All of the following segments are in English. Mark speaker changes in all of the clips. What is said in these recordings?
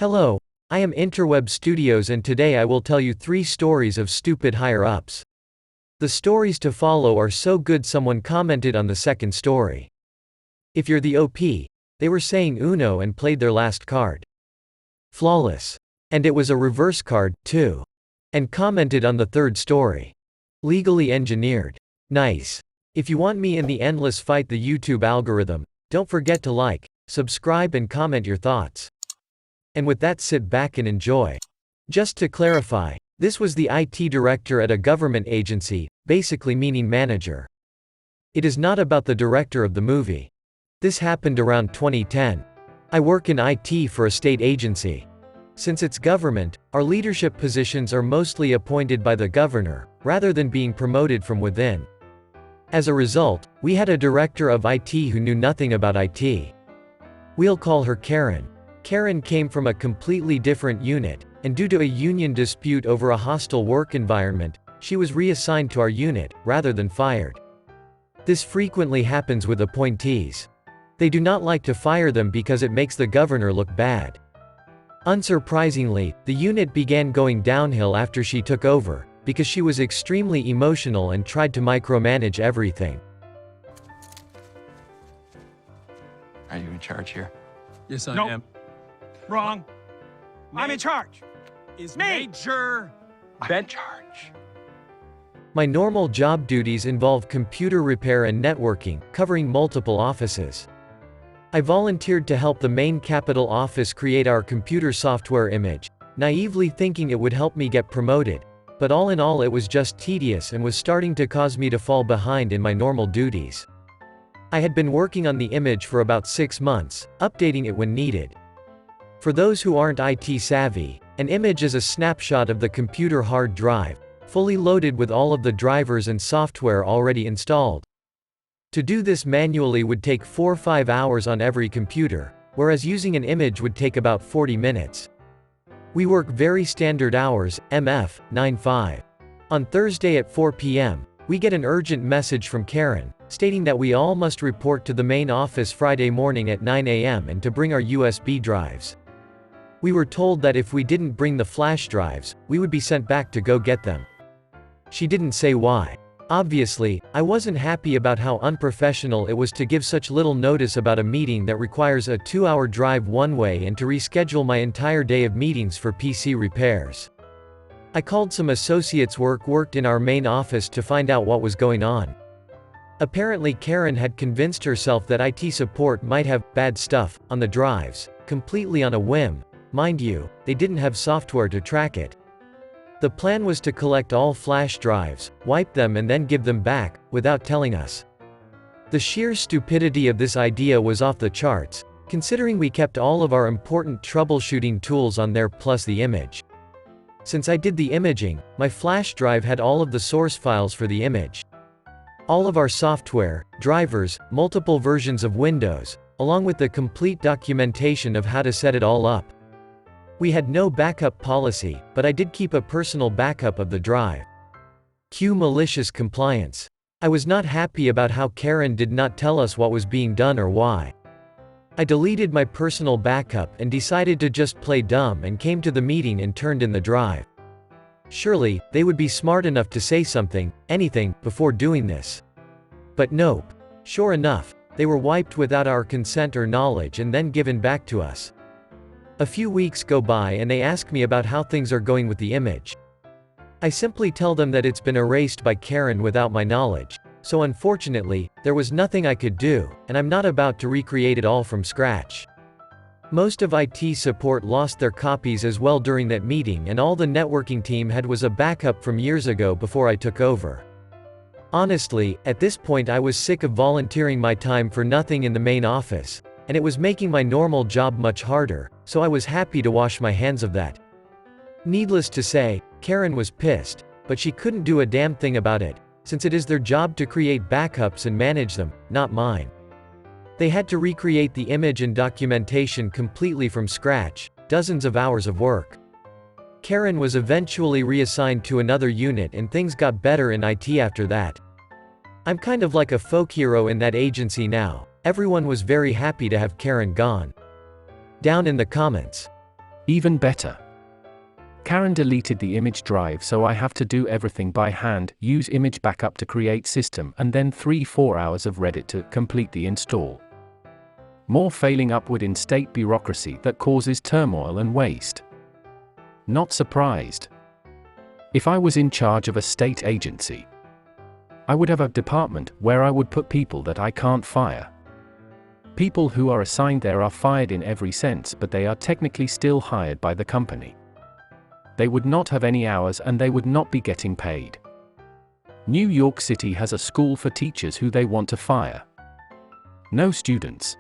Speaker 1: Hello, I am Interweb Studios and today I will tell you 3 stories of stupid higher-ups. The stories to follow are so good someone commented on the second story. If you're the OP, they were saying Uno and played their last card. Flawless. And it was a reverse card, too. And commented on the third story. Legally engineered. Nice. If you want me in the endless fight the YouTube algorithm, don't forget to like, subscribe and comment your thoughts. And with that, sit back and enjoy. Just to clarify, this was the IT director at a government agency, basically meaning manager. It is not about the director of the movie. This happened around 2010. I work in IT for a state agency. Since it's government, our leadership positions are mostly appointed by the governor, rather than being promoted from within. As a result, we had a director of IT who knew nothing about IT. We'll call her Karen. Karen came from a completely different unit, and due to a union dispute over a hostile work environment, she was reassigned to our unit, rather than fired. This frequently happens with appointees. They do not like to fire them because it makes the governor look bad. Unsurprisingly, the unit began going downhill after she took over, because she was extremely emotional and tried to micromanage everything.
Speaker 2: Are you in charge here?
Speaker 3: Yes, I
Speaker 4: Nope.
Speaker 3: am.
Speaker 4: Wrong. I'm in charge.
Speaker 3: Is
Speaker 4: Me.
Speaker 3: Major
Speaker 2: I'm in charge.
Speaker 1: My normal job duties involve computer repair and networking, covering multiple offices. I volunteered to help the main capital office create our computer software image, naively thinking it would help me get promoted, but all in all it was just tedious and was starting to cause me to fall behind in my normal duties. I had been working on the image for about 6 months, updating it when needed. For those who aren't IT savvy, an image is a snapshot of the computer hard drive, fully loaded with all of the drivers and software already installed. To do this manually would take 4 or 5 hours on every computer, whereas using an image would take about 40 minutes. We work very standard hours, MF, 9-5. On Thursday at 4 p.m., we get an urgent message from Karen, stating that we all must report to the main office Friday morning at 9 a.m. and to bring our USB drives. We were told that if we didn't bring the flash drives, we would be sent back to go get them. She didn't say why. Obviously, I wasn't happy about how unprofessional it was to give such little notice about a meeting that requires a 2-hour drive one way and to reschedule my entire day of meetings for PC repairs. I called some associates worked in our main office to find out what was going on. Apparently Karen had convinced herself that IT support might have bad stuff on the drives, completely on a whim. Mind you, they didn't have software to track it. The plan was to collect all flash drives, wipe them and then give them back, without telling us. The sheer stupidity of this idea was off the charts, considering we kept all of our important troubleshooting tools on there plus the image. Since I did the imaging, my flash drive had all of the source files for the image. All of our software, drivers, multiple versions of Windows, along with the complete documentation of how to set it all up. We had no backup policy, but I did keep a personal backup of the drive. Cue malicious compliance. I was not happy about how Karen did not tell us what was being done or why. I deleted my personal backup and decided to just play dumb and came to the meeting and turned in the drive. Surely, they would be smart enough to say something, anything, before doing this. But nope. Sure enough, they were wiped without our consent or knowledge and then given back to us. A few weeks go by and they ask me about how things are going with the image. I simply tell them that it's been erased by Karen without my knowledge, so unfortunately, there was nothing I could do, and I'm not about to recreate it all from scratch. Most of IT support lost their copies as well during that meeting and all the networking team had was a backup from years ago before I took over. Honestly, at this point I was sick of volunteering my time for nothing in the main office, and it was making my normal job much harder, so I was happy to wash my hands of that. Needless to say, Karen was pissed, but she couldn't do a damn thing about it, since it is their job to create backups and manage them, not mine. They had to recreate the image and documentation completely from scratch, dozens of hours of work. Karen was eventually reassigned to another unit and things got better in IT after that. I'm kind of like a folk hero in that agency now. Everyone was very happy to have Karen gone. Down in the comments.
Speaker 3: Even better. Karen deleted the image drive, so I have to do everything by hand, use image backup to create system, and then 3-4 hours of Reddit to complete the install. More failing upward in state bureaucracy that causes turmoil and waste. Not surprised. If I was in charge of a state agency, I would have a department where I would put people that I can't fire. People who are assigned there are fired in every sense, but they are technically still hired by the company. They would not have any hours and they would not be getting paid. New York City has a school for teachers who they want to fire. No students.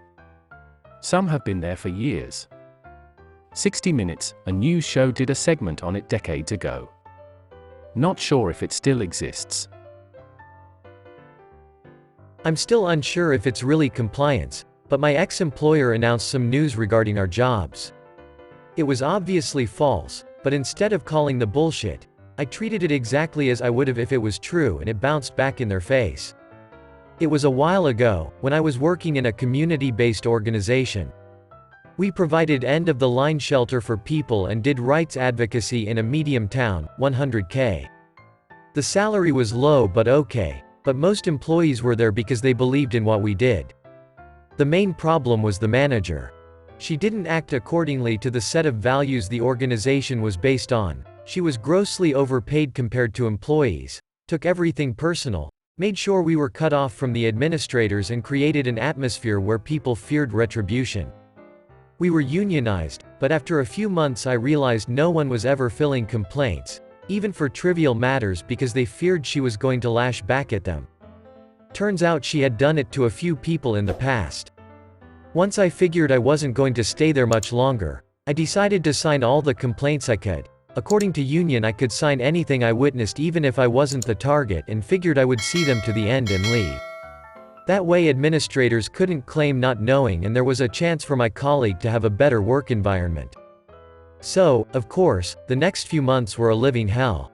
Speaker 3: Some have been there for years. 60 Minutes, a news show, did a segment on it decades ago. Not sure if it still exists.
Speaker 1: I'm still unsure if it's really compliance, but my ex-employer announced some news regarding our jobs. It was obviously false, but instead of calling the bullshit, I treated it exactly as I would have if it was true, and it bounced back in their face. It was a while ago, when I was working in a community-based organization. We provided end-of-the-line shelter for people and did rights advocacy in a medium town, 100K. The salary was low but okay, but most employees were there because they believed in what we did. The main problem was the manager. She didn't act accordingly to the set of values the organization was based on. She was grossly overpaid compared to employees, took everything personal, made sure we were cut off from the administrators, and created an atmosphere where people feared retribution. We were unionized, but after a few months I realized no one was ever filing complaints, even for trivial matters, because they feared she was going to lash back at them. Turns out she had done it to a few people in the past. Once I figured I wasn't going to stay there much longer, I decided to sign all the complaints I could. According to union, I could sign anything I witnessed even if I wasn't the target, and figured I would see them to the end and leave. That way administrators couldn't claim not knowing, and there was a chance for my colleague to have a better work environment. So, of course, the next few months were a living hell.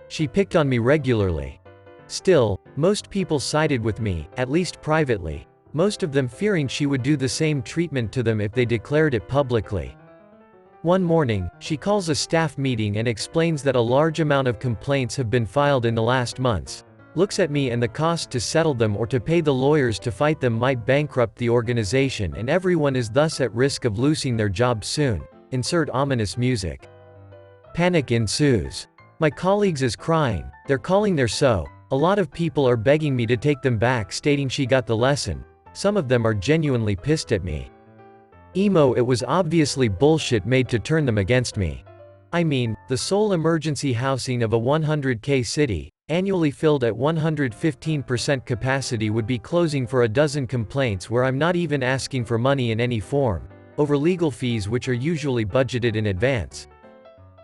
Speaker 1: She picked on me regularly. Still, most people sided with me, at least privately, most of them fearing she would do the same treatment to them if they declared it publicly. One morning, she calls a staff meeting and explains that a large amount of complaints have been filed in the last months, looks at me and the cost to settle them or to pay the lawyers to fight them might bankrupt the organization, and everyone is thus at risk of losing their jobs soon. Insert ominous music. Panic ensues. My colleagues is crying, they're calling their SO. A lot of people are begging me to take them back, stating she got the lesson. Some of them are genuinely pissed at me. Emo, it was obviously bullshit made to turn them against me. I mean, the sole emergency housing of a 100K city, annually filled at 115% capacity, would be closing for a dozen complaints where I'm not even asking for money in any form, over legal fees which are usually budgeted in advance.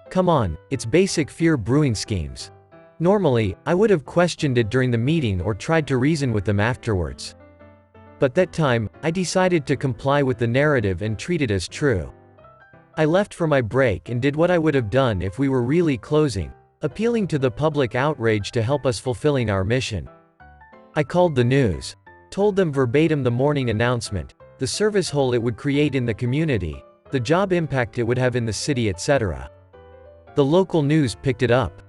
Speaker 1: Come on, it's basic fear brewing schemes. Normally, I would have questioned it during the meeting or tried to reason with them afterwards. But that time, I decided to comply with the narrative and treat it as true. I left for my break and did what I would have done if we were really closing, appealing to the public outrage to help us fulfilling our mission. I called the news. Told them verbatim the morning announcement, the service hole it would create in the community, the job impact it would have in the city, etc. The local news picked it up.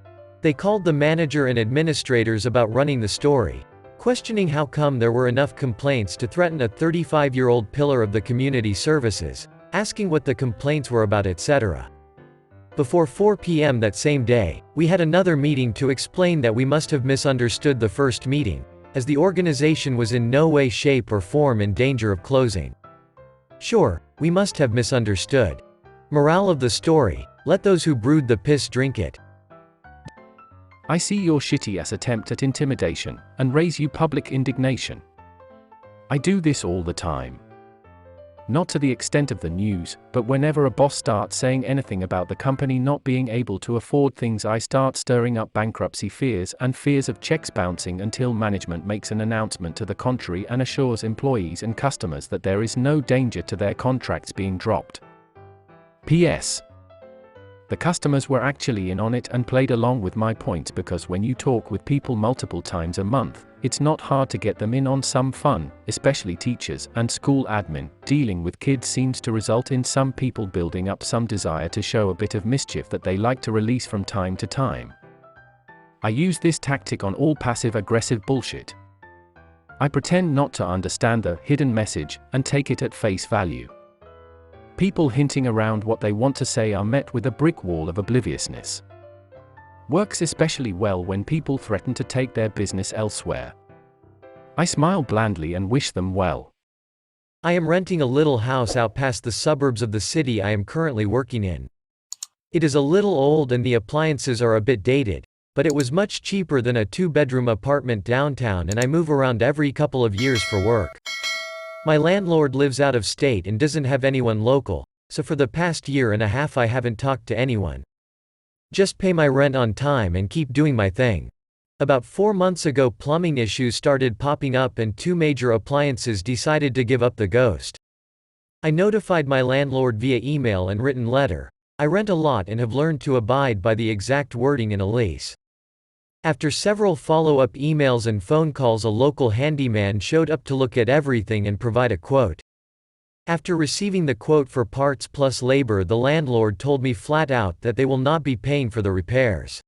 Speaker 1: They called the manager and administrators about running the story, questioning how come there were enough complaints to threaten a 35-year-old pillar of the community services, asking what the complaints were about, etc. Before 4 p.m. that same day, we had another meeting to explain that we must have misunderstood the first meeting, as the organization was in no way, shape or form in danger of closing. Sure, we must have misunderstood. Morale of the story, let those who brewed the piss drink it.
Speaker 3: I see your shitty-ass attempt at intimidation, and raise you public indignation. I do this all the time. Not to the extent of the news, but whenever a boss starts saying anything about the company not being able to afford things, I start stirring up bankruptcy fears and fears of checks bouncing until management makes an announcement to the contrary and assures employees and customers that there is no danger to their contracts being dropped. P.S. The customers were actually in on it and played along with my points because when you talk with people multiple times a month, it's not hard to get them in on some fun, especially teachers and school admin. Dealing with kids seems to result in some people building up some desire to show a bit of mischief that they like to release from time to time. I use this tactic on all passive-aggressive bullshit. I pretend not to understand the hidden message and take it at face value. People hinting around what they want to say are met with a brick wall of obliviousness. Works especially well when people threaten to take their business elsewhere. I smile blandly and wish them well.
Speaker 1: I am renting a little house out past the suburbs of the city I am currently working in. It is a little old and the appliances are a bit dated, but it was much cheaper than a 2-bedroom apartment downtown and I move around every couple of years for work. My landlord lives out of state and doesn't have anyone local, so for the past year and a half I haven't talked to anyone. Just pay my rent on time and keep doing my thing. About 4 months ago plumbing issues started popping up and 2 major appliances decided to give up the ghost. I notified my landlord via email and written letter. I rent a lot and have learned to abide by the exact wording in a lease. After several follow-up emails and phone calls, a local handyman showed up to look at everything and provide a quote. After receiving the quote for parts plus labor, the landlord told me flat out that they will not be paying for the repairs.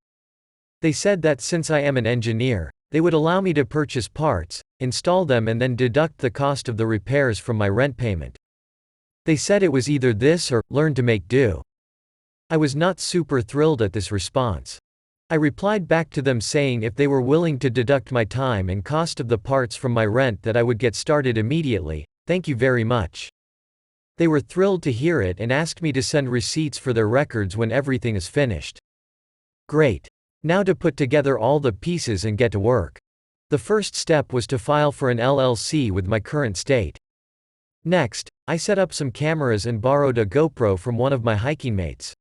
Speaker 1: They said that since I am an engineer, they would allow me to purchase parts, install them and then deduct the cost of the repairs from my rent payment. They said it was either this or learn to make do. I was not super thrilled at this response. I replied back to them saying if they were willing to deduct my time and cost of the parts from my rent that I would get started immediately. Thank you very much. They were thrilled to hear it and asked me to send receipts for their records when everything is finished. Great. Now to put together all the pieces and get to work. The first step was to file for an LLC with my current state. Next, I set up some cameras and borrowed a GoPro from one of my hiking mates.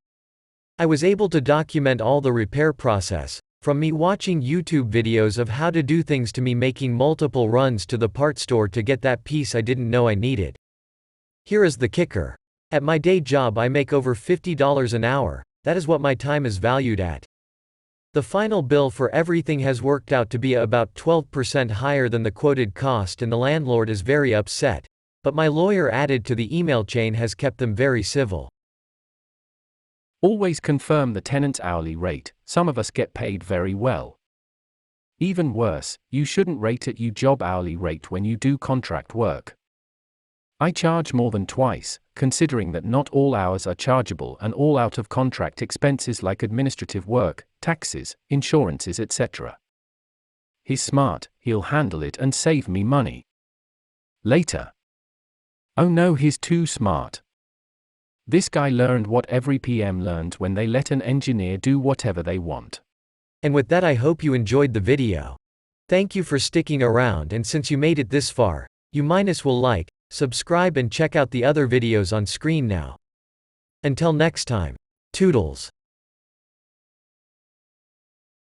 Speaker 1: I was able to document all the repair process, from me watching YouTube videos of how to do things to me making multiple runs to the part store to get that piece I didn't know I needed. Here is the kicker. At my day job I make over $50 an hour, that is what my time is valued at. The final bill for everything has worked out to be about 12% higher than the quoted cost and the landlord is very upset, but my lawyer added to the email chain has kept them very civil.
Speaker 3: Always confirm the tenant's hourly rate. Some of us get paid very well. Even worse, you shouldn't rate at your job hourly rate when you do contract work. I charge more than twice, considering that not all hours are chargeable and all out-of-contract expenses like administrative work, taxes, insurances, etc. He's smart, he'll handle it and save me money. Later. Oh no, he's too smart. This guy learned what every PM learned when they let an engineer do whatever they want.
Speaker 1: And with that I hope you enjoyed the video. Thank you for sticking around, and since you made it this far, you will like, subscribe and check out the other videos on screen now. Until next time. Toodles.